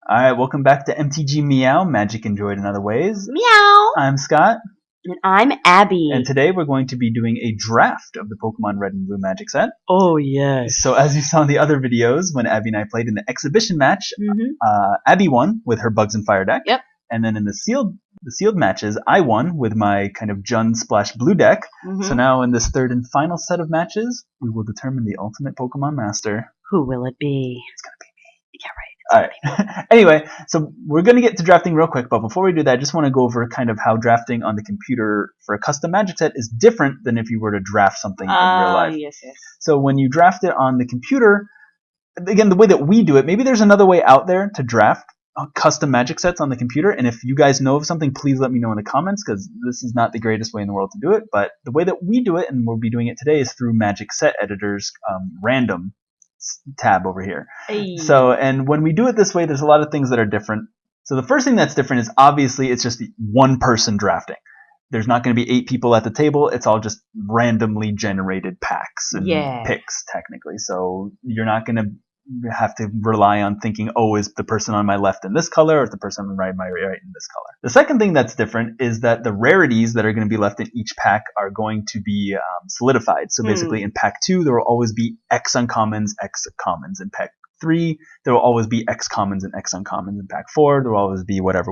Alright, welcome back to MTG Meow, Magic Enjoyed in Other Ways. Meow! I'm Scott, And I'm Abbey. and today we're going to be doing a draft of the Pokémon Red and Blue Magic set. Oh, yes. So as you saw in the other videos, when Abby and I played in the exhibition match, Mm-hmm. Abby won with her Bugs and Fire deck. Yep. And then in the sealed matches, I won with my kind of Jund Splash Blue deck. Mm-hmm. So now in this third and final set of matches, we will determine the ultimate Pokémon Master. Who will it be? It's going to be me. Yeah, right. Alright. Anyway, so we're going to get to drafting real quick, but before we do that, I just want to go over kind of how drafting on the computer for a custom Magic set is different than if you were to draft something in real life. Yes. So when you draft it on the computer, again, the way that we do it, maybe there's another way out there to draft custom Magic sets on the computer, and if you guys know of something, please let me know in the comments, because this is not the greatest way in the world to do it, but the way that we do it, and we'll be doing it today, is through Magic Set Editor's random tab over here. Hey. So, and when we do it this way, there's a lot of things that are different. So the first thing that's different is obviously it's just one person drafting. There's not going to be 8 people at the table. It's all just randomly generated packs and picks, technically. So you're not going to have to rely on thinking, oh, is the person on my left in this color, or is the person on my right in this color? The second thing that's different is that the rarities that are going to be left in each pack are going to be solidified. So basically in pack 2, there will always be X uncommons, X commons. In pack 3, there will always be X commons and X uncommons. In pack 4, there will always be whatever.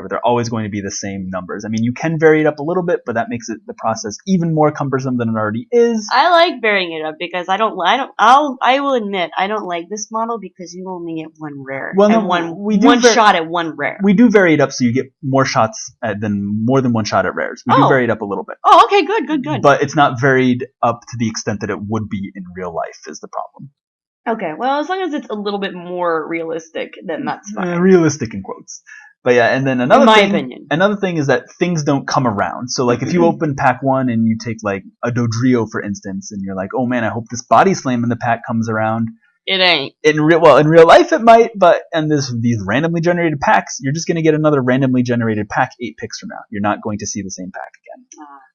They're always going to be the same numbers. I mean, you can vary it up a little bit, but that makes it the process even more cumbersome than it already is. I like varying it up because I will admit I don't like this model because you only get one rare. Well, no, one shot at one rare. We do vary it up so you get more shots more than one shot at rares. We do vary it up a little bit. Oh, okay, good. But it's not varied up to the extent that it would be in real life is the problem. Okay, well, as long as it's a little bit more realistic, then that's fine. Realistic in quotes. But yeah, and then another thing is that things don't come around. So like if you open pack 1 and you take like a Dodrio, for instance, and you're like, oh man, I hope this Body Slam in the pack comes around. It ain't. In real life it might, but in these randomly generated packs, you're just going to get another randomly generated pack 8 picks from now. You're not going to see the same pack again.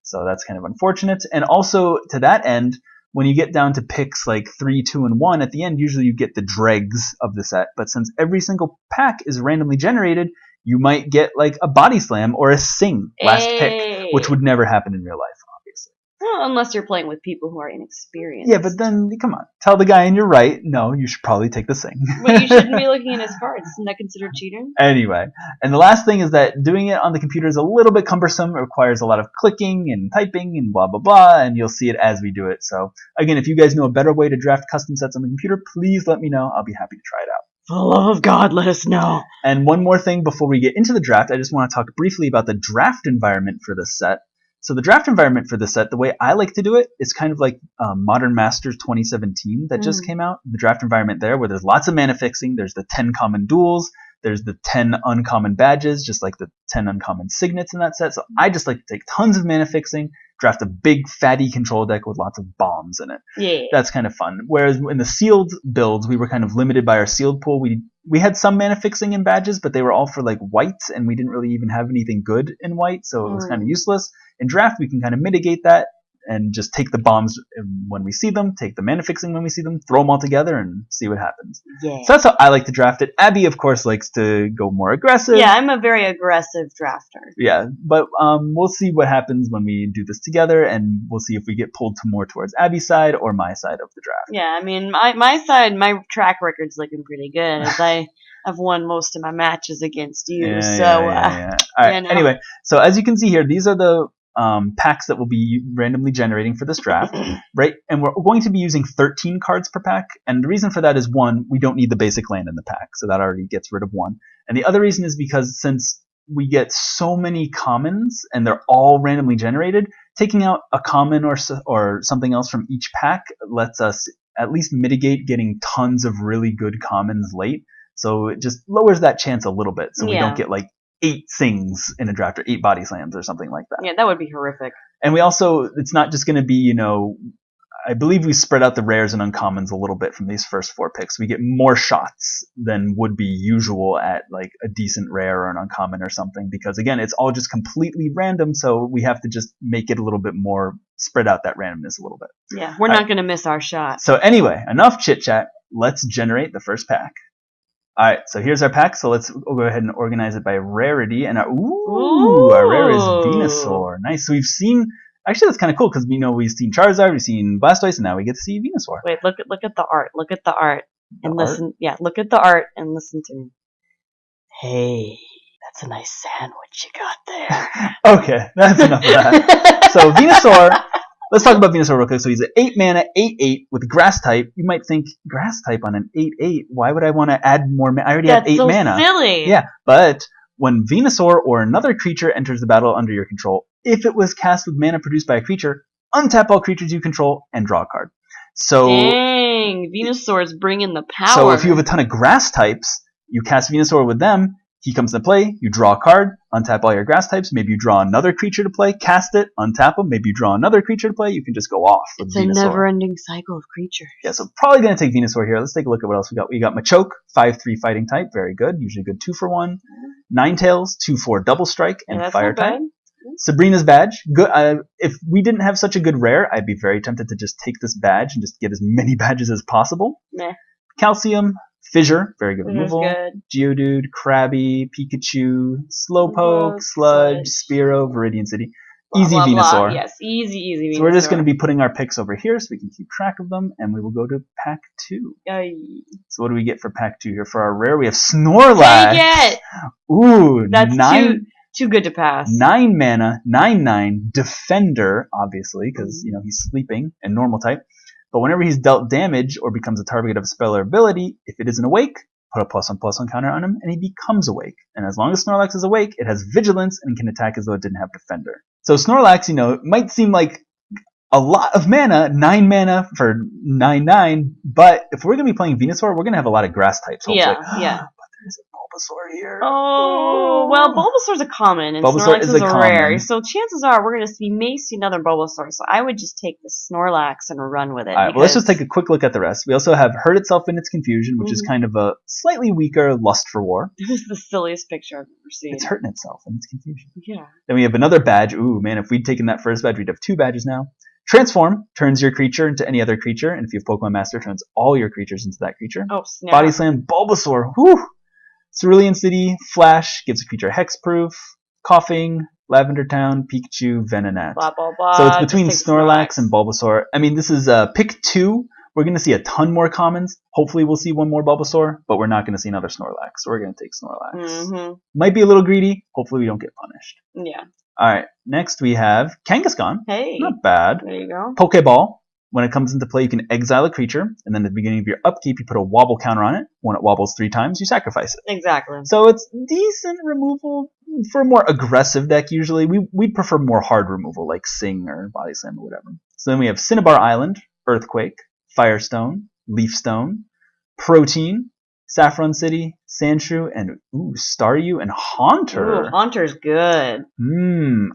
So that's kind of unfortunate. And also to that end, when you get down to picks like 3, 2, and 1, at the end, usually you get the dregs of the set. But since every single pack is randomly generated, you might get like a Body Slam or a Sing last pick, which would never happen in real life, obviously. Well, unless you're playing with people who are inexperienced. Yeah, but then, come on. Tell the guy on your right, no, you should probably take the Sing. Well, you shouldn't be looking at his cards. Isn't that considered cheating? Anyway, and the last thing is that doing it on the computer is a little bit cumbersome. It requires a lot of clicking and typing and blah, blah, blah, and you'll see it as we do it. So, again, if you guys know a better way to draft custom sets on the computer, please let me know. I'll be happy to try it out. For the love of God, let us know. And one more thing before we get into the draft, I just want to talk briefly about the draft environment for this set. So the draft environment for this set, the way I like to do it, is kind of like Modern Masters 2017 that just came out. The draft environment there, where there's lots of mana fixing. There's the 10 common duels. There's the 10 uncommon badges, just like the 10 uncommon signets in that set. So I just like to take tons of mana fixing, draft a big fatty control deck with lots of bombs in it. Yeah. That's kind of fun. Whereas in the sealed builds, we were kind of limited by our sealed pool. We had some mana fixing in badges, but they were all for like white, and we didn't really even have anything good in white, so it was kind of useless. In draft, we can kind of mitigate that and just take the bombs when we see them, take the mana fixing when we see them, throw them all together, and see what happens. Yeah. So that's how I like to draft it. Abby, of course, likes to go more aggressive. Yeah, I'm a very aggressive drafter. Yeah, but we'll see what happens when we do this together, and we'll see if we get pulled more towards Abby's side or my side of the draft. Yeah, I mean, my side, my track record's looking pretty good, as I've won most of my matches against you. Yeah. All right. Anyway, so as you can see here, these are the packs that will be randomly generating for this draft, right? And we're going to be using 13 cards per pack. And the reason for that is, one, we don't need the basic land in the pack, so that already gets rid of one. And the other reason is because since we get so many commons and they're all randomly generated, taking out a common or something else from each pack lets us at least mitigate getting tons of really good commons late. So it just lowers that chance a little bit, so we don't get like 8 Sings in a draft or 8 Body Slams or something like that. Yeah, that would be horrific. And we also, it's not just going to be, I believe we spread out the rares and uncommons a little bit from these first 4 picks. We get more shots than would be usual at like a decent rare or an uncommon or something, because again, it's all just completely random, so we have to just make it a little bit more, spread out that randomness a little bit. Yeah, we're not going to miss our shot. So anyway, enough chit chat. Let's generate the first pack. Alright, so here's our pack. So let's go ahead and organize it by rarity. And our rare is Venusaur. Nice. So we've seen, actually that's kind of cool because we've seen Charizard, we've seen Blastoise, and now we get to see Venusaur. Wait, look at the art. Look at the art. And The listen. art? Yeah, look at the art and listen to me. Hey, that's a nice sandwich you got there. Okay, that's enough of that. So Venusaur, let's talk about Venusaur real quick. So he's an 8 mana, 8/8 with grass type. You might think, grass type on an 8/8? Why would I want to add more mana? I already have 8 mana. That's so silly. Yeah, but when Venusaur or another creature enters the battle under your control, if it was cast with mana produced by a creature, untap all creatures you control and draw a card. So, dang, Venusaur's bringing the power. So if you have a ton of grass types, you cast Venusaur with them, he comes into play, you draw a card, untap all your grass types, maybe you draw another creature to play, cast it, untap them, maybe you draw another creature to play, you can just go off with It's Venusaur. a never-ending cycle of creatures. Yeah, so probably going to take Venusaur here. Let's take a look at what else we got. We got Machoke, 5/3 fighting type, very good, usually good 2 for 1. Ninetales, 2/4 double strike, and that's fire not bad. type. Sabrina's badge, good. If we didn't have such a good rare, I'd be very tempted to just take this badge and just get as many badges as possible. Meh. Calcium, Fissure, very good Fissure's removal. good. Geodude, Krabby, Pikachu, Slowpoke, Sludge, Spearow, Viridian City. Blah, Easy blah, Venusaur. blah. Yes, easy Venusaur. So we're just going to be putting our picks over here so we can keep track of them, and we will go to pack 2. Yay. So what do we get for pack 2 here? For our rare, we have Snorlax. Take it! Ooh, That's too good to pass. 9 mana, 9/9, Defender, obviously, because he's sleeping and normal type. But whenever he's dealt damage or becomes a target of a spell or ability, if it isn't awake, put a +1/+1 counter on him, and he becomes awake. And as long as Snorlax is awake, it has Vigilance and can attack as though it didn't have Defender. So Snorlax, it might seem like a lot of mana, 9 mana for 9/9, but if we're going to be playing Venusaur, we're going to have a lot of grass types, hopefully. Yeah. But there's a Bulbasaur here. Oh, well, Bulbasaur's a common, and Bulbasaur Snorlax is a rare. So chances are we're going to see another Bulbasaur. So I would just take the Snorlax and run with it. All right, well, let's just take a quick look at the rest. We also have Hurt Itself in its Confusion, which is kind of a slightly weaker Lust for War. This is the silliest picture I've ever seen. It's hurting itself in its confusion. Yeah. Then we have another badge. Ooh, man, if we'd taken that first badge, we'd have 2 badges now. Transform turns your creature into any other creature, and if you have Pokemon Master, turns all your creatures into that creature. Oh, snap. Body Slam, Bulbasaur. Whew! Cerulean City, Flash, gives a creature hexproof. Coughing, Lavender Town, Pikachu, Venonat. Blah, blah, blah. So it's between Just take Snorlax and Bulbasaur. I mean, this is pick 2. We're going to see a ton more commons. Hopefully we'll see one more Bulbasaur, but we're not going to see another Snorlax. So we're going to take Snorlax. Mm-hmm. Might be a little greedy. Hopefully we don't get punished. Yeah. All right. Next we have Kangaskhan. Hey. Not bad. There you go. Pokeball. When it comes into play, you can exile a creature, and then at the beginning of your upkeep, you put a wobble counter on it. When it wobbles 3 times, you sacrifice it. Exactly. So it's decent removal for a more aggressive deck usually. We'd prefer more hard removal, like Sing or Body Slam or whatever. So then we have Cinnabar Island, Earthquake, Firestone, Leafstone, Protein, Saffron City, Sandshrew, and Staryu and Haunter. Ooh, Haunter's good.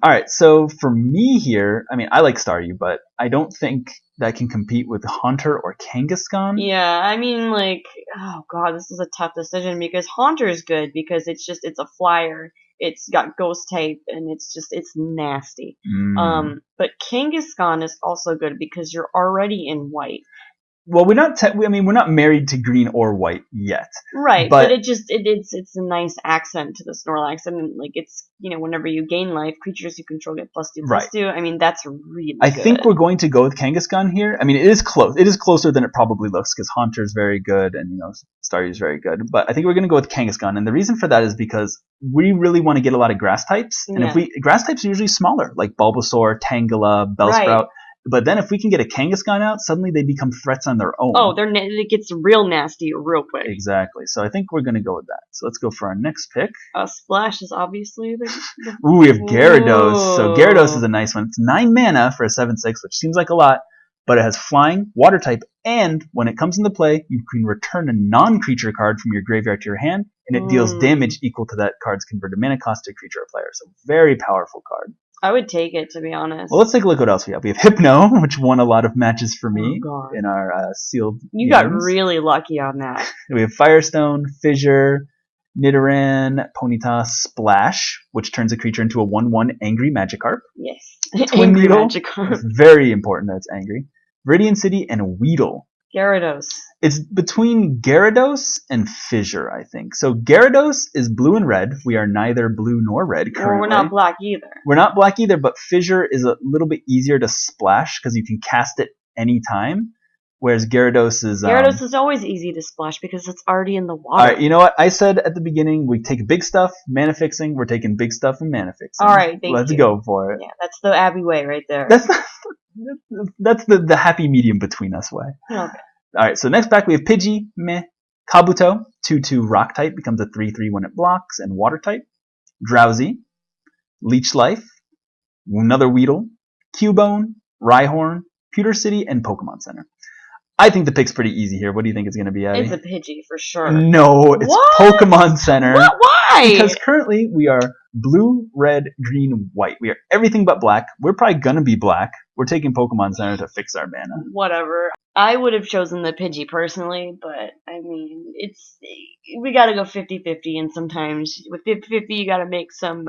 Alright, so for me here, I mean, I like Staryu, but I don't think that can compete with Haunter or Kangaskhan. Yeah, I mean, oh god, this is a tough decision because Haunter's good because it's a flyer. It's got ghost type and it's nasty. But Kangaskhan is also good because you're already in white. Well, we're not married to green or white yet. Right, but it's a nice accent to the Snorlax. I mean, it's whenever you gain life, creatures you control get +2/+2. I mean, that's really good. I think we're going to go with Kangaskhan here. I mean, it is close. It is closer than it probably looks because Haunter's very good and Staryu's very good. But I think we're going to go with Kangaskhan, and the reason for that is because we really want to get a lot of grass types, and grass types are usually smaller, like Bulbasaur, Tangela, Bellsprout. Right. But then if we can get a Kangaskhan out, suddenly they become threats on their own. Oh, it gets real nasty real quick. Exactly. So I think we're going to go with that. So let's go for our next pick. Splash is obviously the Ooh, we have Gyarados. So Gyarados is a nice one. It's 9 mana for a 7/6, which seems like a lot, but it has Flying, Water type, and when it comes into play, you can return a non-creature card from your graveyard to your hand, and it deals damage equal to that card's converted mana cost to a creature or player. So very powerful card. I would take it, to be honest. Well, let's take a look at what else we have. We have Hypno, which won a lot of matches for me in our sealed You games. got really lucky on that. We have Firestone, Fissure, Nidoran, Ponyta, Splash, which turns a creature into a 1/1 Angry Magikarp. Yes. Twin Angry Needle. Magikarp. It's very important that it's angry. Viridian City, and Weedle. Gyarados. It's between Gyarados and Fissure, I think. So Gyarados is blue and red. We are neither blue nor red currently. Well, we're not black either. We're not black either, but Fissure is a little bit easier to splash because you can cast it anytime. Whereas Gyarados is... Gyarados is always easy to splash because it's already in the water. Alright, you know what? I said at the beginning, we take big stuff, mana fixing. We're taking big stuff and mana fixing. Alright, Let's go for it. Yeah, that's the Abbey way right there. That's the happy medium between us way. Okay. Alright, so next pack we have Pidgey, meh. Kabuto, 2/2 rock type, becomes a 3/3 when it blocks, and water type. Drowsy, Leech Life, another Weedle, Cubone, Rhyhorn, Pewter City, and Pokemon Center. I think the pick's pretty easy here. What do you think it's going to be, Abby? It's a Pidgey for sure. No, it's what? Pokemon Center. What? Why? Because currently we are blue, red, green, white. We are everything but black. We're probably going to be black. We're taking Pokemon Center to fix our mana. Whatever. I would have chosen the Pidgey personally, but I mean, we got to go 50-50, and sometimes with 50-50 you got to make some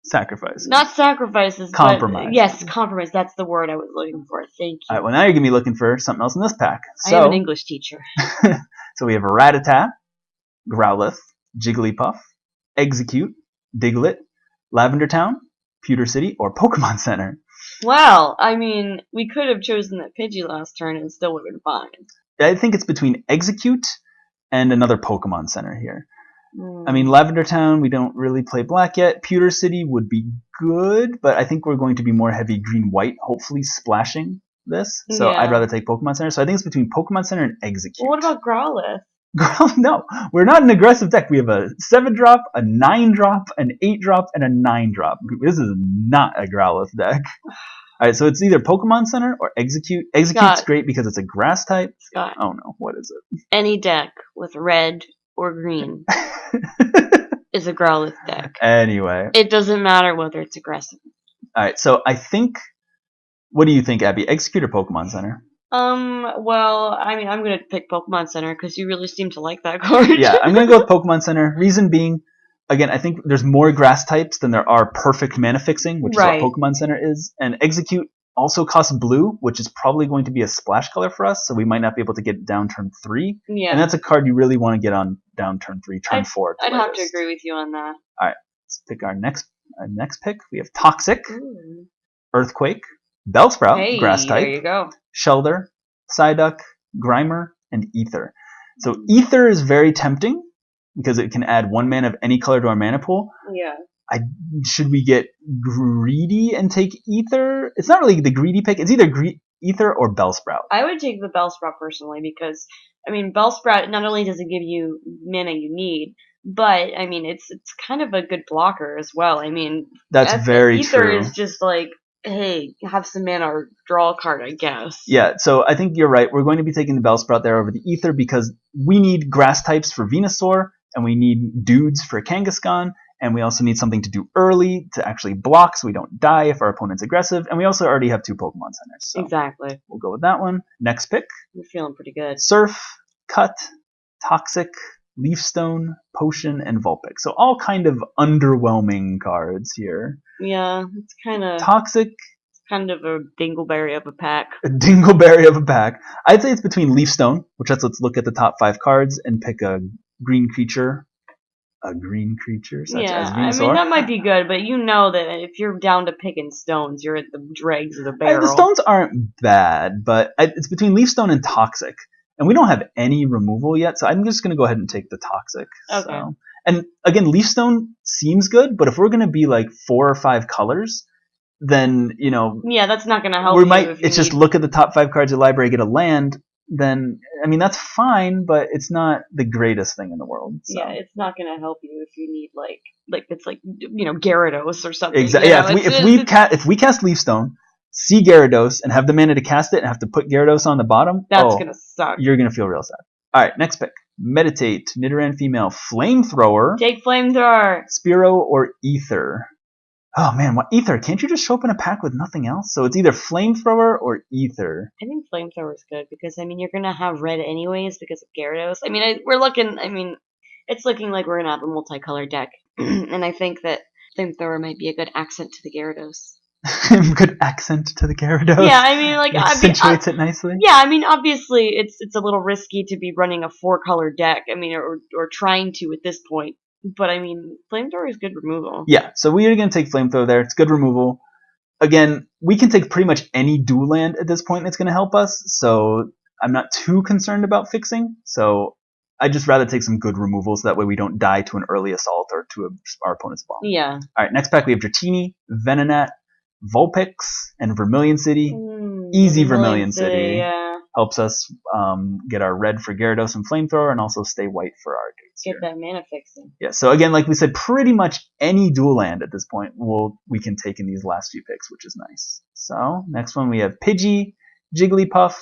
sacrifices. Not sacrifices. Compromise. But yes, compromise. That's the word I was looking for. Thank you. All right, well, now you're going to be looking for something else in this pack. So, I am an English teacher. So we have Rattata, Growlithe, Jigglypuff, Execute, Diglett, Lavender Town, Pewter City, or Pokemon Center. Well, I mean, we could have chosen that Pidgey last turn and still would have been fine. I think it's between Execute and another Pokemon Center here. I mean, Lavender Town, we don't really play black yet. Pewter City would be good, but I think we're going to be more heavy green-white, hopefully splashing this. So yeah. I'd rather take Pokemon Center. So I think it's between Pokemon Center and Execute. Well, what about Growlithe? No, we're not an aggressive deck. We have a 7-drop, a 9-drop, an 8-drop, and a 9-drop. This is not a Growlithe deck. All right, so it's either Pokemon Center or Execute. Execute's great because it's a grass type. Scott. Oh no, what is it? Any deck with red or green is a Growlithe deck. Anyway. It doesn't matter whether it's aggressive. Alright, so I think... What do you think, Abby? Execute or Pokemon Center? Well, I mean, I'm going to pick Pokemon Center because you really seem to like that card. Yeah, I'm going to go with Pokemon Center. Reason being, again, I think there's more grass types than there are perfect mana fixing, which is what Pokemon Center is. And Execute also costs blue, which is probably going to be a splash color for us, so we might not be able to get down turn 3. Yeah. And that's a card you really want to get on down turn 3, turn 4. I'd have to agree with you on that. Alright, let's pick our next pick. We have Toxic, Earthquake, Bellsprout, grass type. There you go. Shelter, Psyduck, Grimer, and Ether. So Ether is very tempting because it can add 1 mana of any color to our mana pool. Yeah. Should we get greedy and take Ether? It's not really the greedy pick. It's either Ether or Bellsprout. I would take the Bellsprout personally because, I mean, Bellsprout, not only does it give you mana you need, but, I mean, it's kind of a good blocker as well. I mean, that's very Ether true. Ether is just like, hey, have some mana or draw a card, I guess. Yeah, so I think you're right. We're going to be taking the Bellsprout there over the Ether because we need grass types for Venusaur, and we need dudes for Kangaskhan, and we also need something to do early to actually block so we don't die if our opponent's aggressive, and we also already have 2 Pokemon Centers. So exactly. We'll go with that one. Next pick. You're feeling pretty good. Surf, Cut, Toxic, Leafstone, Potion, and Vulpix. So all kind of underwhelming cards here. Yeah, it's kind of... Toxic. Kind of a dingleberry of a pack. A dingleberry of a pack. I'd say it's between Leafstone, which let's look at the top 5 cards and pick a green creature. A green creature such as Venusaur. I mean, that might be good, but you know that if you're down to picking stones, you're at the dregs of the barrel. The stones aren't bad, but it's between Leafstone and Toxic. And we don't have any removal yet, so I'm just going to go ahead and take the Toxic. Okay. So. And again, Leafstone seems good, but if we're going to be like 4 or 5 colors, then, you know... Yeah, that's not going to help It's just look at the top 5 cards of the library, get a land, then, I mean, that's fine, but it's not the greatest thing in the world. So. Yeah, it's not going to help you if you need, like it's like, you know, Gyarados or something. Exactly. Yeah, if we cast Leafstone, see Gyarados, and have the mana to cast it, and have to put Gyarados on the bottom, that's going to suck. You're going to feel real sad. Alright, next pick. Meditate, Nidoran female, Flamethrower. Take Flamethrower. Spearow or Ether. Oh man, what Ether? Can't you just show up in a pack with nothing else? So it's either Flamethrower or Ether. I think Flamethrower is good because, I mean, you're going to have red anyways because of Gyarados. I mean, it's looking like we're going to have a multicolored deck. And I think that Flamethrower might be a good accent to the Gyarados. Good accent to the Gyarados. Yeah, I mean, like, accentuates it nicely. Yeah, I mean, obviously, it's a little risky to be running a 4-color deck. I mean, or trying to at this point. But I mean, Flamethrower is good removal. Yeah, so we are going to take Flamethrower there. It's good removal. Again, we can take pretty much any dual land at this point that's going to help us. So I'm not too concerned about fixing. So I'd just rather take some good removal so that way we don't die to an early assault or to our opponent's bomb. Yeah. All right, next pack we have Dratini, Venonat, Vulpix, and Vermilion City. Easy Vermilion City. Yeah. Helps us get our red for Gyarados and Flamethrower and also stay white for our gates. Get that mana fixing. Yeah, so again, like we said, pretty much any dual land at this point we can take in these last few picks, which is nice. So next one we have Pidgey, Jigglypuff,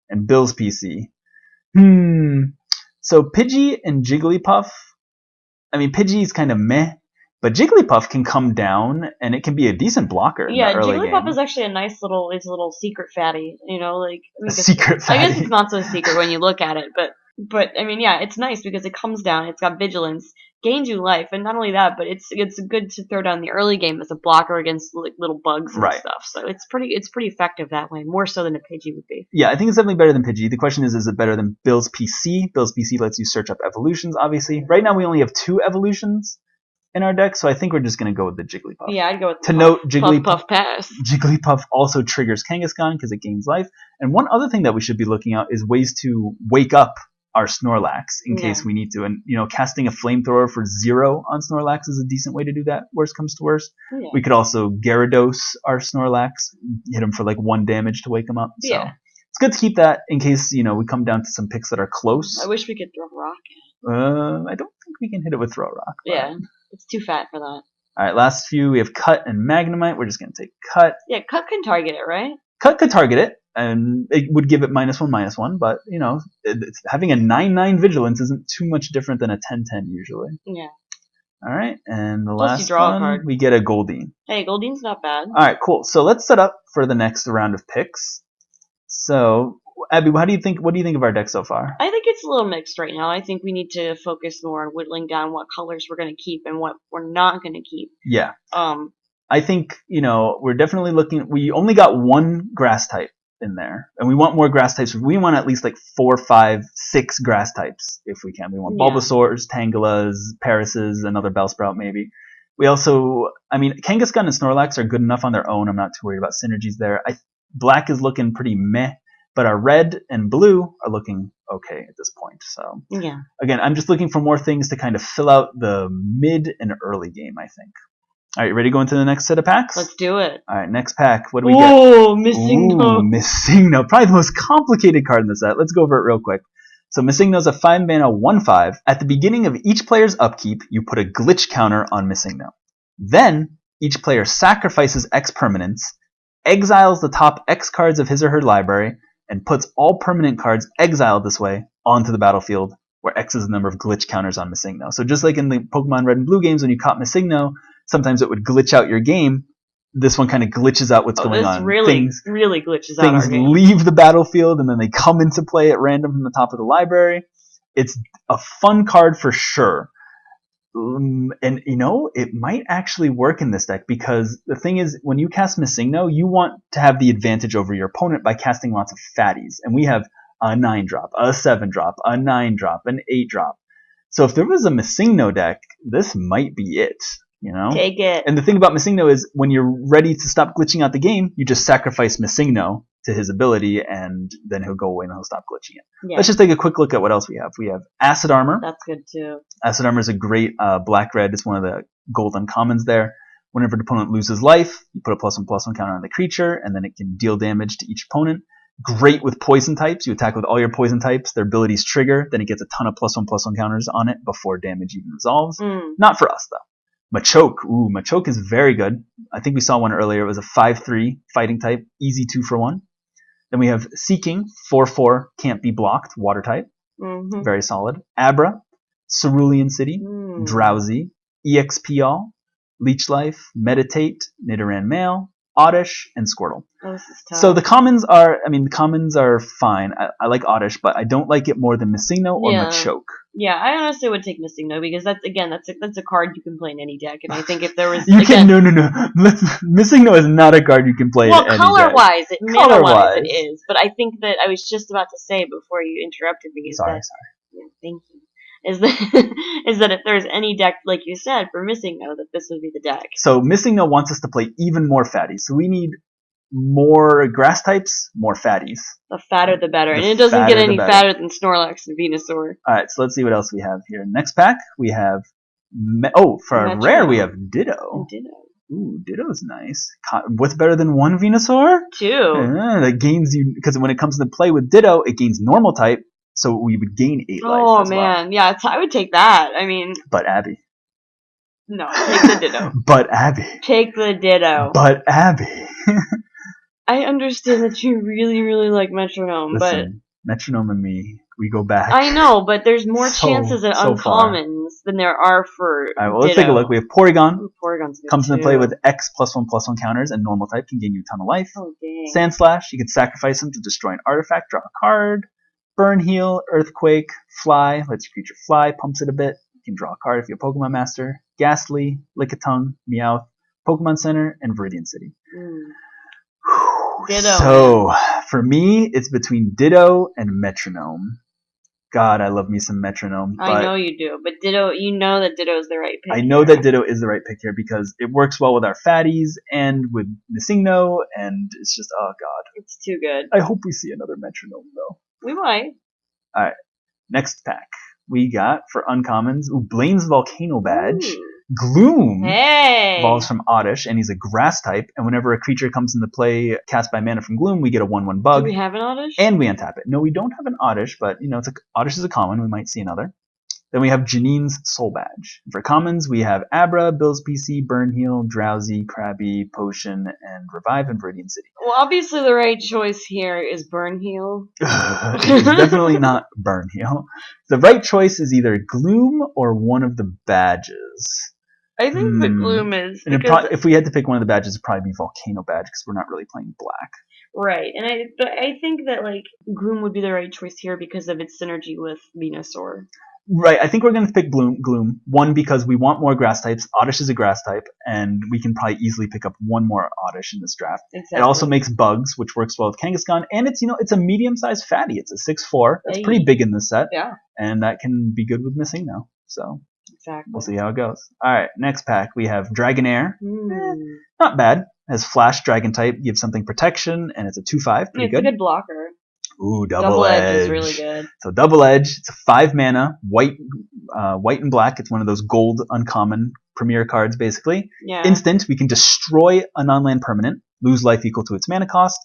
and Bill's PC. So Pidgey and Jigglypuff, I mean Pidgey is kind of meh, but Jigglypuff can come down and it can be a decent blocker. Yeah, in the early Jigglypuff game. is actually a nice little secret fatty. You know, like a secret fatty. I guess it's not so secret when you look at it, but I mean, yeah, it's nice because it comes down. It's got vigilance, gains you life, and not only that, but it's good to throw down the early game as a blocker against like little bugs and stuff. So it's pretty effective that way, more so than a Pidgey would be. Yeah, I think it's definitely better than Pidgey. The question is it better than Bill's PC? Bill's PC lets you search up evolutions, obviously. Right now we only have 2 evolutions in our deck, so I think we're just going to go with the Jigglypuff. Yeah, I'd go with to note, Puff Pass. Jigglypuff also triggers Kangaskhan because it gains life. And one other thing that we should be looking at is ways to wake up our Snorlax in case we need to. And, casting a Flamethrower for 0 on Snorlax is a decent way to do that, worst comes to worst. Yeah. We could also Gyarados our Snorlax, hit him for like 1 damage to wake him up. So it's good to keep that in case, we come down to some picks that are close. I wish we could throw Rock. I don't think we can hit it with Throw Rock. Yeah. It's too fat for that. Alright, last few, we have Cut and Magnemite. We're just going to take Cut. Yeah, Cut can target it, right? Cut could target it, and it would give it -1/-1, but, having a 9/9 Vigilance isn't too much different than a 10/10 usually. Yeah. Alright, and the Plus last you draw one, a card. we get a Goldeen. Hey, Goldene's not bad. Alright, cool. So let's set up for the next round of picks. So, Abby, what do you think of our deck so far? I think it's a little mixed right now. I think we need to focus more on whittling down what colors we're going to keep and what we're not going to keep. Yeah. I think, we're definitely looking. We only got 1 grass type in there, and we want more grass types. We want at least like 4, 5, 6 grass types if we can. We want Bulbasaurs, Tangulas, Parises, another Bellsprout maybe. We also, Kangaskhan and Snorlax are good enough on their own. I'm not too worried about synergies there. Black is looking pretty meh. But our red and blue are looking okay at this point. So again, I'm just looking for more things to kind of fill out the mid and early game, I think. All right, ready to go into the next set of packs? Let's do it. All right, next pack. What do we get? Oh, Missingno. Missingno. Probably the most complicated card in the set. Let's go over it real quick. So Missingno's a 5-mana 1/5. At the beginning of each player's upkeep, you put a glitch counter on Missingno. Then, each player sacrifices X permanents, exiles the top X cards of his or her library, and puts all permanent cards exiled this way onto the battlefield, where X is the number of glitch counters on Missingno. So just like in the Pokemon Red and Blue games, when you caught Missingno, sometimes it would glitch out your game. This one kind of glitches out what's going on. Really glitches out our game. Things leave the battlefield, and then they come into play at random from the top of the library. It's a fun card for sure. And, it might actually work in this deck because the thing is, when you cast Missingno, you want to have the advantage over your opponent by casting lots of fatties. And we have a 9-drop, a 7-drop, a 9-drop, an 8-drop. So if there was a Missingno deck, this might be it, Take it. And the thing about Missingno is when you're ready to stop glitching out the game, you just sacrifice Missingno to his ability, and then he'll go away and he'll stop glitching it. Yeah. Let's just take a quick look at what else we have. We have Acid Armor. That's good too. Acid Armor is a great black-red. It's one of the gold uncommons there. Whenever the opponent loses life, you put a +1/+1 counter on the creature, and then it can deal damage to each opponent. Great with poison types. You attack with all your poison types. Their abilities trigger. Then it gets a ton of +1/+1 counters on it before damage even resolves. Not for us, though. Machoke. Ooh, Machoke is very good. I think we saw one earlier. It was a 5/3 fighting type. Easy 2-for-1. Then we have Seeking. 4/4. Can't be blocked. Water type. Very solid. Abra. Cerulean City. Drowsy. EXP-All. Leech Life. Meditate. Nidoran Male. Oddish, and Squirtle. Oh, this is tough. So the commons are fine. I like Oddish, but I don't like it more than Missingno or Machoke. Yeah, I honestly would take Missing No because that's a card you can play in any deck, and I think if there was You can no. Missing No is not a card you can play in any deck. Color wise, mana wise, it Color-wise. is. But I think that I was just about to say before you interrupted me Sorry. yeah, thank you. Is that is that if there's any deck like you said for Missing No, that this would be the deck. So Missing No wants us to play even more fatties. So we need more grass types, more fatties. The fatter the better, The and it doesn't get fatter, the any better. fatter than Snorlax and Venusaur. All right, so let's see what else we have here. Next pack, we have for a rare we have Ditto. Ditto. Ooh, Ditto's nice. What's better than one Venusaur? 2. That gains you, because when it comes to play with Ditto, it gains normal type, so we would gain 8 life. Oh as man, well. yeah, I would take that. I mean, but Abbey. No, take the Ditto. but Abbey. Take the Ditto. But Abbey. I understand that you really, really like Metronome, Listen, Metronome and me, we go back. I know, but there's more chances at uncommons than there are for Alright, well, let's take a look. We have Porygon. Ooh, Porygon's good Comes too. into play with X +1/+1 counters, and normal type can gain you a ton of life. Oh, dang. Sandslash, you can sacrifice him to destroy an artifact, draw a card. Burn Heal, Earthquake, Fly, lets your creature fly, pumps it a bit. You can draw a card if you're a Pokemon Master. Ghastly, Lickitung, Meowth, Pokemon Center, and Viridian City. Ditto. So, for me, it's between Ditto and Metronome. God, I love me some Metronome. I know you do, but Ditto, you know that Ditto is the right pick. I know that Ditto is the right pick here because it works well with our fatties and with Missing No, and it's just, oh god. It's too good. I hope we see another Metronome, though. We might. Alright, next pack. We got, for uncommons, Blaine's Volcano Badge. Ooh. Gloom Hey! evolves from Oddish, and he's a grass type, and whenever a creature comes into play cast by mana from Gloom, we get a 1/1 bug. Do we have an Oddish? And we untap it. No, we don't have an Oddish, but, Oddish is a common, we might see another. Then we have Janine's Soul Badge. For commons, we have Abra, Bill's PC, Burn Heal, Drowsy, Krabby, Potion, and Revive in Viridian City. Well, obviously the right choice here is Burn Heal. It's definitely not Burn Heal. The right choice is either Gloom or one of the badges. I think the Gloom is. And if we had to pick one of the badges, it'd probably be Volcano Badge because we're not really playing black. Right, and I think that Gloom would be the right choice here because of its synergy with Venusaur. Right, I think we're going to pick Gloom. One, because we want more grass types. Oddish is a grass type, and we can probably easily pick up one more Oddish in this draft. Exactly. It also makes bugs, which works well with Kangaskhan, and it's a medium-sized fatty. It's a 6'4". That's pretty big in this set. Yeah. And that can be good with Missing No. So exactly. We'll see how it goes. All right, next pack we have Dragonair. Not bad. Has Flash, Dragon type, gives something protection, and it's a 2/5. Pretty good. It's a good blocker. Ooh, double edge is really good. So double edge. It's a 5 mana, white and black. It's one of those gold uncommon premier cards, basically. Yeah. Instant. We can destroy a non-land permanent, lose life equal to its mana cost,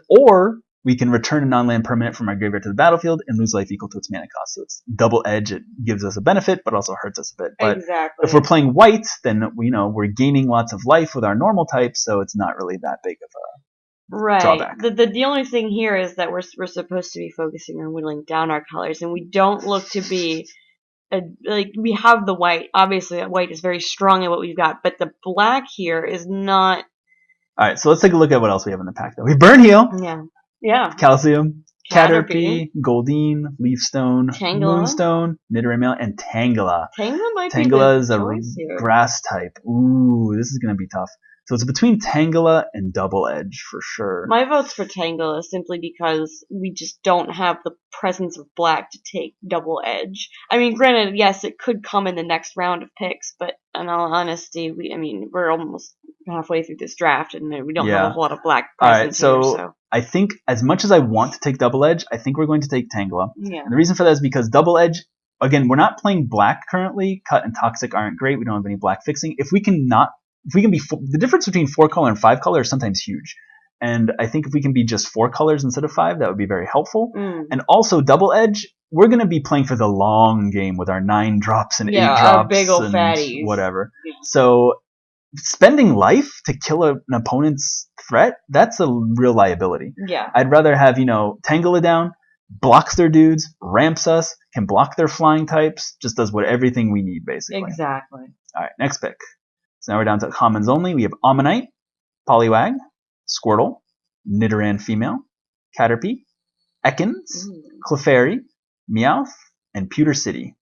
or we can return a non-land permanent from our graveyard to the battlefield and lose life equal to its mana cost. So it's double edge. It gives us a benefit, but also hurts us a bit. But exactly. If we're playing white, then we're gaining lots of life with our normal type, so it's not really that big of a drawback. The only thing here is that we're supposed to be focusing on whittling down our colors, and we don't look to be we have the white. Obviously, white is very strong in what we've got, but the black here is not. All right, so let's take a look at what else we have in the pack. Though we Burn Heal. Yeah. Calcium. Caterpie, Goldeen, Leafstone, Moonstone, Nidoran Male, and Tangela. Tangela is a grass type. Ooh, this is going to be tough. So it's between Tangela and Double Edge for sure. My vote's for Tangela simply because we just don't have the presence of black to take Double Edge. I mean, granted, yes, it could come in the next round of picks, but in all honesty, we're almost halfway through this draft and we don't have a whole lot of black presence here. So I think as much as I want to take Double Edge, I think we're going to take Tangela. Yeah. And the reason for that is because Double Edge, again, we're not playing black currently. Cut and Toxic aren't great. We don't have any black fixing. If we can be, the difference between 4-color and 5-color is sometimes huge. And I think if we can be just 4 colors instead of 5, that would be very helpful. And also, Double Edge, we're going to be playing for the long game with our 9 drops and 8 drops our big old and fatties. Whatever. Yeah. So spending life to kill an opponent's threat, that's a real liability. Yeah. I'd rather have, Tangela down, blocks their dudes, ramps us, can block their flying types, just does everything we need, basically. Exactly. All right, next pick. So now we're down to commons only. We have Ammonite, Poliwag, Squirtle, Nidoran Female, Caterpie, Ekans, Clefairy, Meowth, and Pewter City.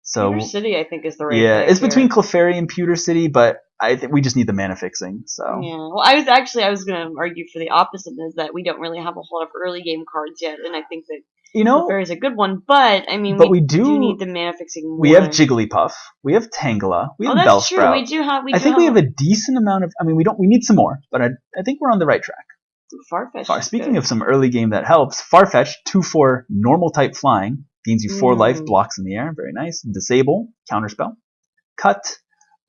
So Pewter City, I think, is the right yeah, pick it's here. between Clefairy and Pewter City, but I think we just need the mana fixing. So Yeah. Well, I was going to argue for the opposite, is that we don't really have a whole lot of early game cards yet, and I think that Clefairy is a good one. But I mean, we do need the mana fixing more. We have Jigglypuff, we have Tangela, we have that's true. Bellsprout. We do have. I think we have a decent amount of. I mean, we need some more, but I think we're on the right track. Farfetch. Speaking of some early game that helps, Farfetch 2/4 normal type flying gains you 4 life, blocks in the air, very nice. Disable, counterspell, cut,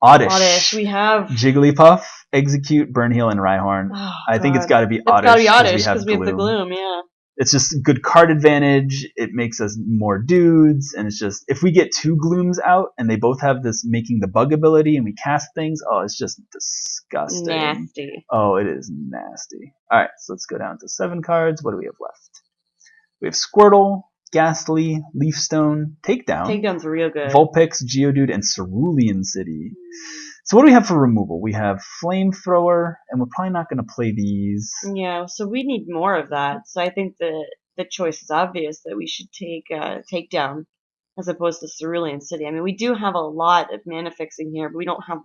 Oddish. We have Jigglypuff, Execute, Burn Heal, and Rhyhorn. Oh, I think it's got to be Oddish. It's got to be Oddish because we have the Gloom. Yeah. It's just good card advantage. It makes us more dudes, and it's just if we get 2 Glooms out and they both have this making the bug ability and we cast things, oh, it's just disgusting. Nasty. Oh, it is nasty. All right, so let's go down to 7 cards. What do we have left? We have Squirtle, Ghastly, Leafstone, Takedown. Takedown's real good. Vulpix, Geodude, and Cerulean City. So what do we have for removal? We have Flamethrower, and we're probably not going to play these. Yeah, so we need more of that. So I think the choice is obvious that we should take Takedown as opposed to Cerulean City. I mean, we do have a lot of mana fixing here, but we don't have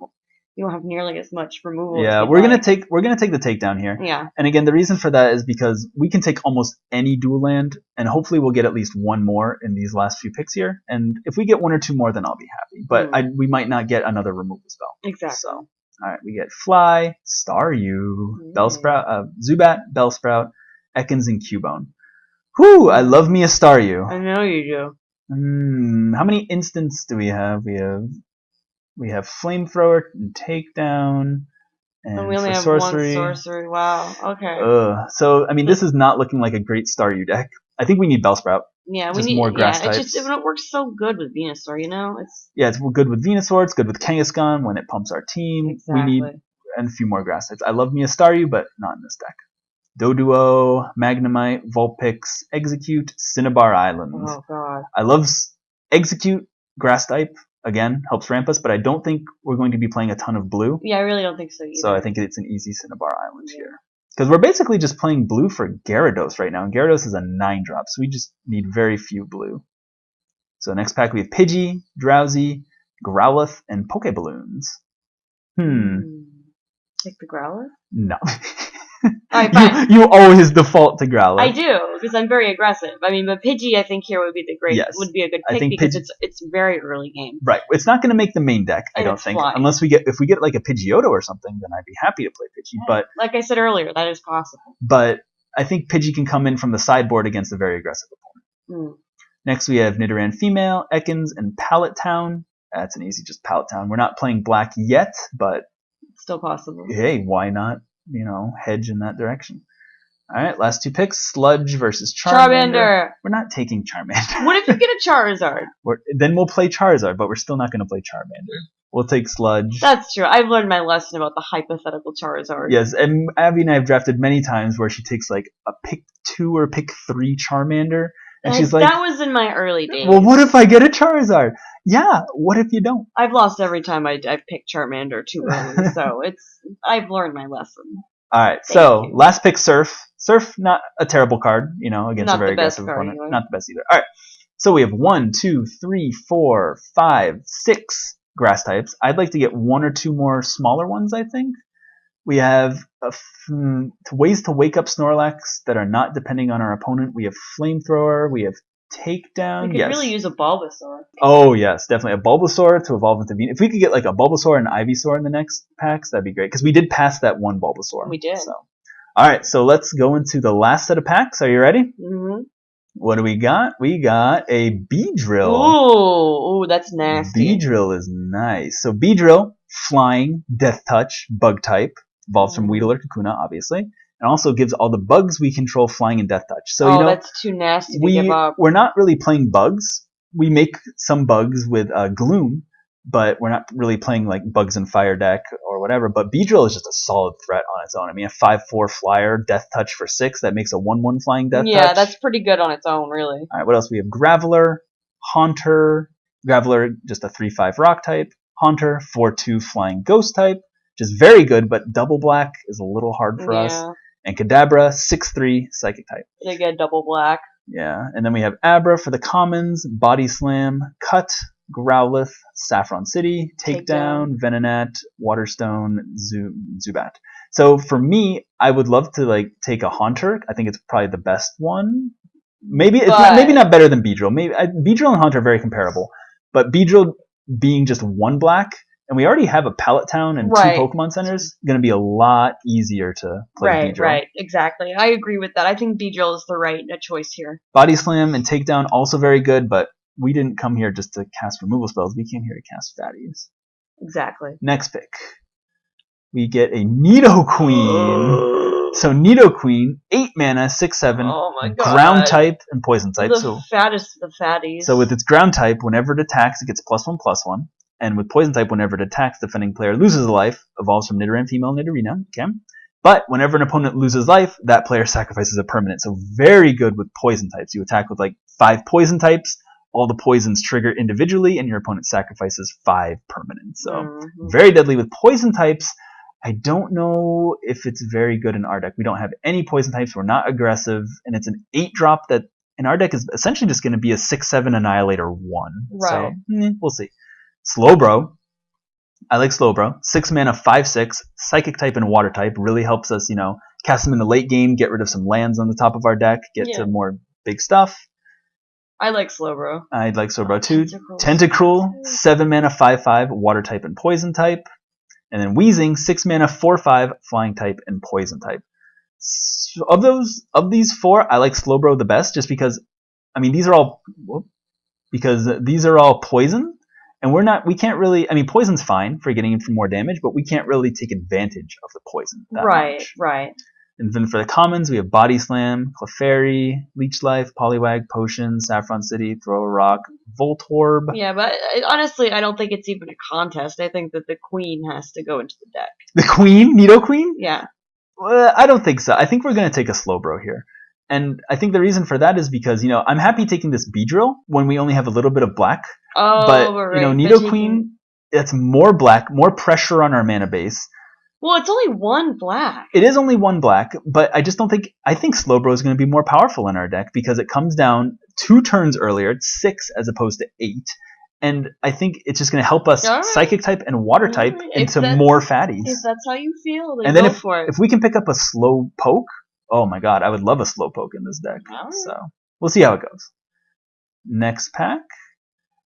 nearly as much removal. Yeah, we're gonna take the Takedown here. Yeah. And again, the reason for that is because we can take almost any dual land, and hopefully we'll get at least 1 more in these last few picks here. And if we get 1 or 2 more, then I'll be happy. But we might not get another removal spell. Exactly. So, all right, we get Fly, Staryu, Bellsprout, Zubat, Bellsprout, Ekans, and Cubone. Whew! I love me a Staryu. I know you do. How many instants do we have? We have Flamethrower and Takedown, and we only have sorcery. 1 sorcery. Wow. Okay. So I mean, this is not looking like a great Staryu deck. I think we need Bellsprout. Yeah, we need more grass types. It works so good with Venusaur, you know. It's good with Venusaur. It's good with Kangaskhan when it pumps our team. Exactly. We need a few more grass types. I love me a Staryu, but not in this deck. Doduo, Magnemite, Vulpix, Execute, Cinnabar Island. Oh god. I love Execute, grass type. Again, helps ramp us, but I don't think we're going to be playing a ton of blue. Yeah, I really don't think so either. So I think it's an easy Cinnabar Island here. Because we're basically just playing blue for Gyarados right now, and Gyarados is a 9-drop, so we just need very few blue. So next pack we have Pidgey, Drowsy, Growlithe, and Pokeballoons. Take the Growlithe? No. Alright, fine. You always default to Growlithe. I do, because I'm very aggressive. I mean, but Pidgey, I think here would be would be a good pick because it's very early game. Right. It's not going to make the main deck, I don't think, unless if we get like a Pidgeotto or something, then I'd be happy to play Pidgey. But like I said earlier, that is possible. But I think Pidgey can come in from the sideboard against a very aggressive opponent. Next, we have Nidoran Female, Ekans, and Pallet Town. That's an easy just Pallet Town. We're not playing black yet, but still possible. Hey, why not? Hedge in that direction. All right, last 2 picks: Sludge versus Charmander. We're not taking Charmander. What if you get a Charizard? Then we'll play Charizard, but we're still not going to play Charmander. We'll take Sludge. That's true. I've learned my lesson about the hypothetical Charizard. Yes, and Abby and I have drafted many times where she takes like a pick 2 or pick 3 Charmander, and she's like, that was in my early days. Well, what if I get a Charizard? Yeah, what if you don't? I've lost every time I've picked Charmander too early, so I've learned my lesson. All right, so last pick, Surf. Surf, not a terrible card, against a very aggressive opponent. Anyway. Not the best either. All right, so we have 1, 2, 3, 4, 5, 6 grass types. I'd like to get 1 or 2 more smaller ones, I think. We have ways to wake up Snorlax that are not depending on our opponent. We have Flamethrower. We have Takedown. We could really use a Bulbasaur. Oh, yes, definitely. A Bulbasaur to evolve into Venusaur. If we could get like a Bulbasaur and Ivysaur in the next packs, that'd be great. Because we did pass that one Bulbasaur. We did. So. All right, so let's go into the last set of packs. Are you ready? Mm-hmm. What do we got? We got a Beedrill. Ooh, that's nasty. Beedrill is nice. So Beedrill, flying, death touch, bug type. Evolves from Weedle or Kakuna, obviously. And also gives all the bugs we control flying and death touch. So, that's too nasty to give up. We're not really playing bugs. We make some bugs with Gloom, but we're not really playing like bugs and fire deck or whatever. But Beedrill is just a solid threat on its own. I mean, a 5/4 flyer, death touch for 6, that makes a 1/1 flying death touch. Yeah, that's pretty good on its own, really. All right, what else? We have Graveler, Haunter. Graveler, just a 3/5 rock type. Haunter, 4/2 flying ghost type. Which is very good, but double black is a little hard for us. And Kadabra, 6/3 psychic type. They get double black. Yeah, and then we have Abra for the commons, Body Slam, Cut, Growlithe, Saffron City, Takedown, Venonat, Waterstone, Zubat. So for me, I would love to like take a Haunter. I think it's probably the best one. Maybe it's maybe not better than Beedrill. Maybe Beedrill and Haunter are very comparable, but Beedrill being just one black, and we already have a Pallet Town and 2 Pokemon Centers, going to be a lot easier to play Beedrill. Right, exactly. I agree with that. I think Beedrill is the right choice here. Body Slam and Takedown also very good, but we didn't come here just to cast removal spells. We came here to cast fatties. Exactly. Next pick. We get a Nidoqueen. So Nidoqueen, 8 mana, 6/7, ground type and poison type. The fattest of the fatties. So with its ground type, whenever it attacks, it gets +1/+1. And with poison type, whenever it attacks, defending player loses a life, evolves from Nidoran female Nidorina. Okay. But whenever an opponent loses life, that player sacrifices a permanent. So very good with poison types. You attack with like 5 poison types. All the poisons trigger individually, and your opponent sacrifices 5 permanents. So very deadly with poison types. I don't know if it's very good in our deck. We don't have any poison types. We're not aggressive, and it's an 8-drop that in our deck is essentially just going to be a 6/7 Annihilator 1. Right. So we'll see. Slowbro. I like Slowbro. 6 mana, 5/6, Psychic type and Water type. Really helps us, cast them in the late game, get rid of some lands on the top of our deck, get to more big stuff. I like Slowbro. I like Slowbro too. Tentacruel, 7 mana, 5/5, Water type and Poison type. And then Weezing, 6 mana, 4/5, Flying type and Poison type. So of these 4, I like Slowbro the best, just because, these are all poison. And we can't really, poison's fine for getting in for more damage, but we can't really take advantage of the poison that much. Right. And then for the commons, we have Body Slam, Clefairy, Leech Life, Poliwag, Potion, Saffron City, Throw a Rock, Voltorb. Yeah, but honestly, I don't think it's even a contest. I think that the Queen has to go into the deck. The Queen? Nidoqueen? Yeah. I don't think so. I think we're going to take a Slowbro here. And I think the reason for that is because, I'm happy taking this Beedrill when we only have a little bit of black. But Nidoqueen, it's more black, more pressure on our mana base. Well, it's only 1 black. It is only 1 black, but I think Slowbro is going to be more powerful in our deck because it comes down 2 turns earlier. It's 6 as opposed to 8. And I think it's just going to help us Psychic type and Water type into more fatties. If that's how you feel, then go for it. If we can pick up a Slowpoke, oh my god, I would love a Slowpoke in this deck. So we'll see how it goes. Next pack.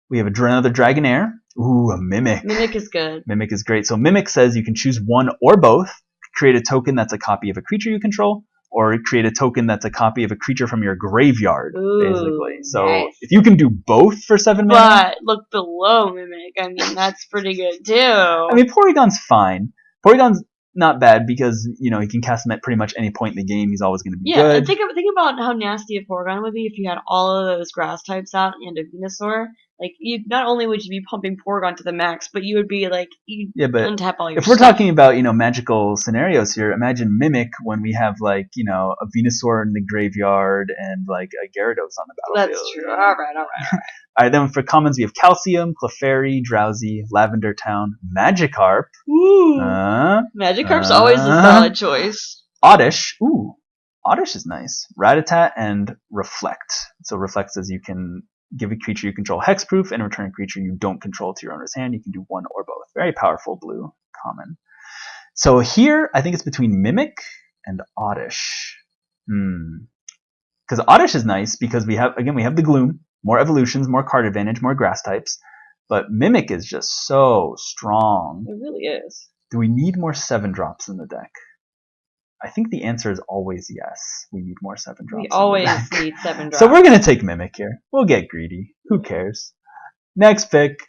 We have another Dragonair. Ooh, a Mimic. Mimic is good. Mimic is great. So Mimic says you can choose one or both. Create a token that's a copy of a creature you control, or create a token that's a copy of a creature from your graveyard, basically. So if you can do both for 7 mana. But look below Mimic. That's pretty good too. Porygon's fine. Porygon's not bad because, he can cast him at pretty much any point in the game. He's always going to be good. Think about how nasty a Porygon would be if you had all of those grass types out and a Venusaur. Like, not only would you be pumping Porygon to the max, but you would be like, but untap all your if we're talking about, magical scenarios here, imagine Mimic when we have, like, a Venusaur in the graveyard and, like, a Gyarados on the battlefield. That's true. All right. All right, then for commons, we have Calcium, Clefairy, Drowsy, Lavender Town, Magikarp. Ooh. Magikarp's always a solid choice. Oddish. Ooh. Oddish is nice. Rattata and Reflect. So Reflect says you can give a creature you control hexproof and return a creature you don't control to your owner's hand. You can do one or both. Very powerful blue common. So here, I think it's between Mimic and Oddish. Because Oddish is nice because we have the Gloom, more evolutions, more card advantage, more grass types. But Mimic is just so strong. It really is. Do we need more 7-drops in the deck? I think the answer is always yes. We need more 7-drops. We always need 7-drops. So we're going to take Mimic here. We'll get greedy. Who cares? Next pick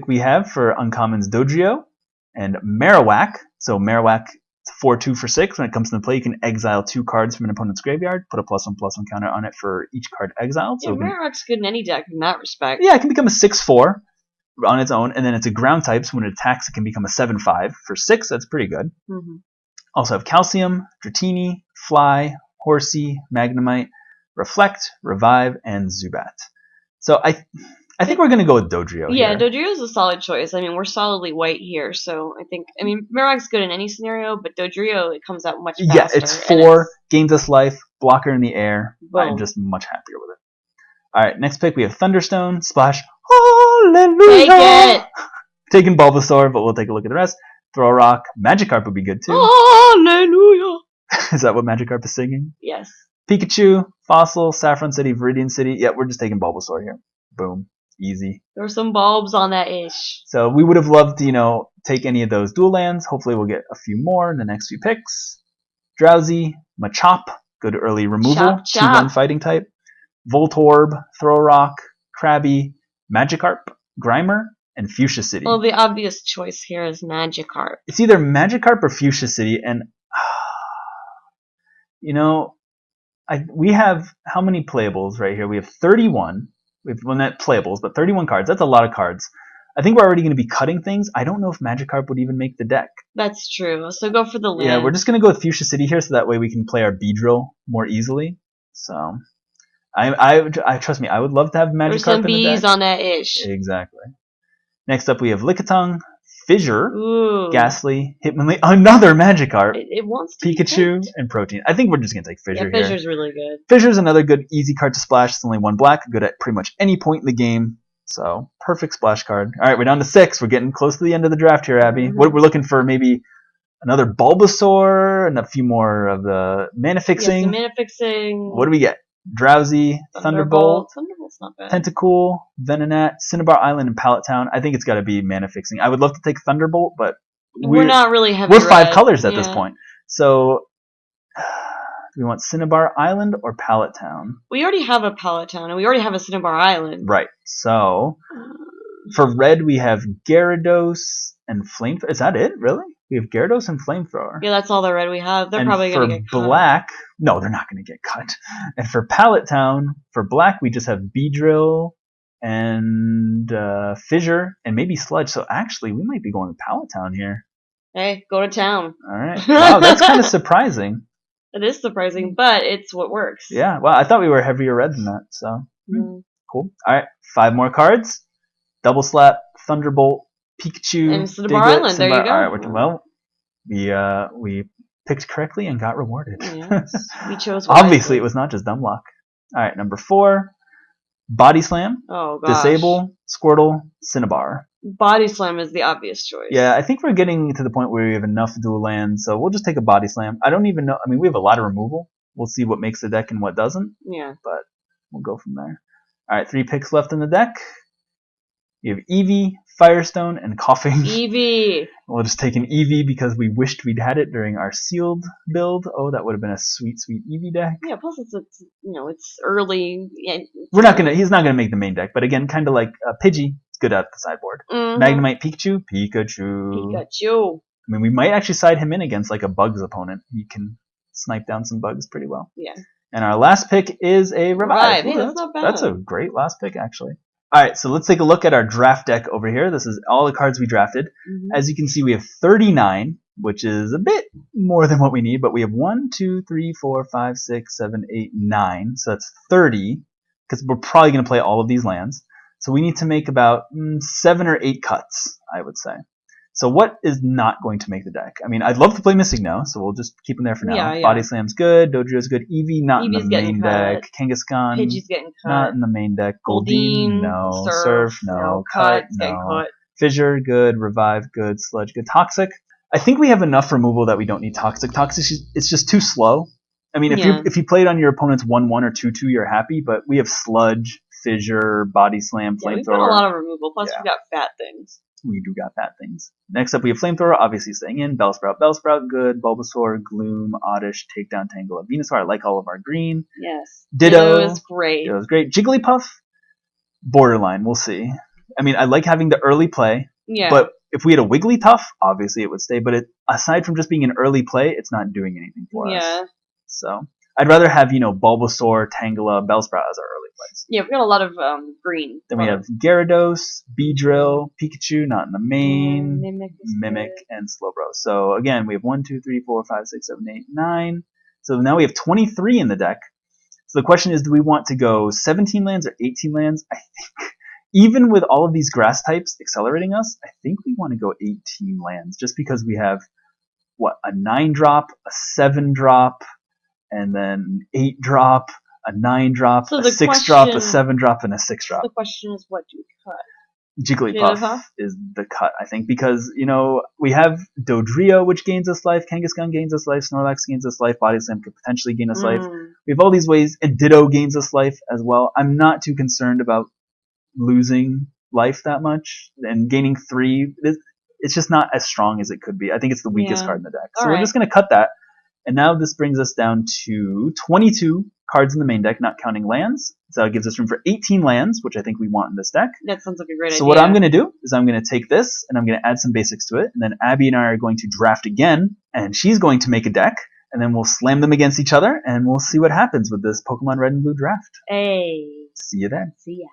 we have for Uncommons Dodrio and Marowak. So Marowak, 4/2 for 6. When it comes into play, you can exile 2 cards from an opponent's graveyard, put a +1/+1 counter on it for each card exiled. Yeah, Marowak's good in any deck in that respect. Yeah, it can become a 6/4 on its own, and then it's a ground type, so when it attacks, it can become a 7/5 for 6. That's pretty good. Mm-hmm. Also have Calcium, Dratini, Fly, Horsey, Magnemite, Reflect, Revive, and Zubat. So I I think we're going to go with Dodrio Yeah, here. Dodrio is a solid choice. I mean, we're solidly white here, so I mean, Marowak's good in any scenario, but Dodrio, it comes out much faster. Yeah, it's 4, gains us life, blocker in the air. Boom. I'm just much happier with it. All right, next pick we have Thunderstone, Splash. Hallelujah! Take it! Taking Bulbasaur, but we'll take a look at the rest. Throw Rock, Magikarp would be good too. Hallelujah! Is that what Magikarp is singing? Yes. Pikachu, Fossil, Saffron City, Viridian City. Yeah, we're just taking Bulbasaur here. Boom. Easy. There were some bulbs on that ish. So we would have loved to, take any of those dual lands. Hopefully we'll get a few more in the next few picks. Drowsy, Machop, good early removal. Chop. 2/1 fighting type. Voltorb, Throw Rock, Krabby, Magikarp, Grimer, and Fuchsia City. Well, the obvious choice here is Magikarp. It's either Magikarp or Fuchsia City, and we have how many playables right here? We have 31. We have not playables, but 31 cards. That's a lot of cards. I think we're already going to be cutting things. I don't know if Magikarp would even make the deck. That's true. So go for the land. Yeah, we're just going to go with Fuchsia City here, so that way we can play our Beedrill more easily. So, I trust me, I would love to have Magikarp There's some in the bees deck. on that ish. Exactly. Next up, we have Lickitung, Fissure, Ooh. Ghastly, Hitmonlee, another Magikarp, it wants to Pikachu, and Protein. I think we're just going to take Fissure here. Fissure's really good. Fissure's another good, easy card to splash. It's only 1 black, good at pretty much any point in the game. So, perfect splash card. All right, we're down to 6. We're getting close to the end of the draft here, Abby. Mm-hmm. What we're looking for, maybe another Bulbasaur and a few more of the mana fixing. Yes, the mana fixing. What do we get? Drowsy, Thunderbolt, Thunderbolt's not bad. Tentacool, Venonat, Cinnabar Island, and Pallet Town. I think it's got to be mana fixing. I would love to take Thunderbolt, but we're not really heavy. We're 5 red. colors at this point. So, do we want Cinnabar Island or Pallet Town? We already have a Pallet Town, and we already have a Cinnabar Island. Right. So, for red, we have Gyarados and Flamethrower. Is that it, really? We have Gyarados and Flamethrower. Yeah, that's all the red we have. They're probably going to get cut. For black, no, they're not going to get cut. And for Pallet Town, for black, we just have Beedrill and Fissure and maybe Sludge. So actually, we might be going to Pallet Town here. Hey, go to town. All right. Wow, that's kind of surprising. It is surprising, but it's what works. Yeah, well, I thought we were heavier red than that. So, cool. All right, 5 more cards. Double Slap, Thunderbolt, Pikachu, and Cinnabar Island. There you go. All right, well, we picked correctly and got rewarded. Yes, we chose. Obviously, it was not just dumb luck. All right, number 4, Body Slam, Disable, Squirtle, Cinnabar. Body Slam is the obvious choice. Yeah, I think we're getting to the point where we have enough dual lands, so we'll just take a Body Slam. I don't even know. I mean, we have a lot of removal. We'll see what makes the deck and what doesn't. Yeah. But we'll go from there. All right, 3 picks left in the deck. You have Eevee, Firestone, and Coughing. Eevee. We'll just take an Eevee because we wished we'd had it during our sealed build. Oh, that would have been a sweet, sweet Eevee deck. Yeah, plus it's early. He's not gonna make the main deck, but again, kind of like Pidgey, it's good at the sideboard. Mm-hmm. Magnemite, Pikachu. I mean, we might actually side him in against like a Bugs opponent. He can snipe down some Bugs pretty well. Yeah. And our last pick is a Revive. Hey, that's not bad. That's a great last pick, actually. All right, so let's take a look at our draft deck over here. This is all the cards we drafted. Mm-hmm. As you can see, we have 39, which is a bit more than what we need, but we have 1, 2, 3, 4, 5, 6, 7, 8, 9. So that's 30, because we're probably going to play all of these lands. So we need to make about 7 or 8 cuts, I would say. So what is not going to make the deck? I mean, I'd love to play Mystic so we'll just keep him there for now. Yeah. Body Slam's good. Dodrio's good. Eevee, not in the main deck. Kangaskhan, Pidgey's getting cut. Not in the main deck. Goldeen, no. Surf, no. Cut, no. Cut. Fissure, good. Revive, good. Sludge, good. Toxic. I think we have enough removal that we don't need Toxic. Toxic, it's just too slow. I mean, if you played on your opponent's 1/1 or 2/2, you're happy, but we have Sludge, Fissure, Body Slam, Flamethrower. We've got a lot of removal, plus we've got fat things. We do got bad things. Next up, we have Flamethrower, obviously staying in. Bellsprout, good. Bulbasaur, Gloom, Oddish, Takedown, Tangela, Venusaur. I like all of our green. Yes. Ditto is great. Ditto's great. Jigglypuff, borderline. We'll see. I mean, I like having the early play. Yeah. But if we had a Wigglytuff, obviously it would stay. But aside from just being an early play, it's not doing anything for us. Yeah. So I'd rather have, Bulbasaur, Tangela, Bellsprout as our early plays. Yeah, we've got a lot of green. Then we have Gyarados, Beedrill, Pikachu, not in the main, Mimic, and Slowbro. So again, we have 1, 2, 3, 4, 5, 6, 7, 8, 9. So now we have 23 in the deck. So the question is, do we want to go 17 lands or 18 lands? I think even with all of these grass types accelerating us, I think we want to go 18 lands just because we have a 9-drop, a 7-drop, and then 8-drop, a 9-drop, So a the 6-drop, a question- 7-drop, and a 6-drop. The question is, what do you cut? Jigglypuff is the cut, I think, because, we have Dodrio, which gains us life, Kangaskhan gains us life, Snorlax gains us life, Body Slam could potentially gain us life. We have all these ways, and Ditto gains us life as well. I'm not too concerned about losing life that much, and gaining 3, it's just not as strong as it could be. I think it's the weakest card in the deck. So we're just going to cut that. And now this brings us down to 22 cards in the main deck, not counting lands. So it gives us room for 18 lands, which I think we want in this deck. That sounds like a great idea. So what I'm going to do is I'm going to take this, and I'm going to add some basics to it. And then Abby and I are going to draft again, and she's going to make a deck. And then we'll slam them against each other, and we'll see what happens with this Pokemon Red and Blue draft. Hey. See you then. See ya.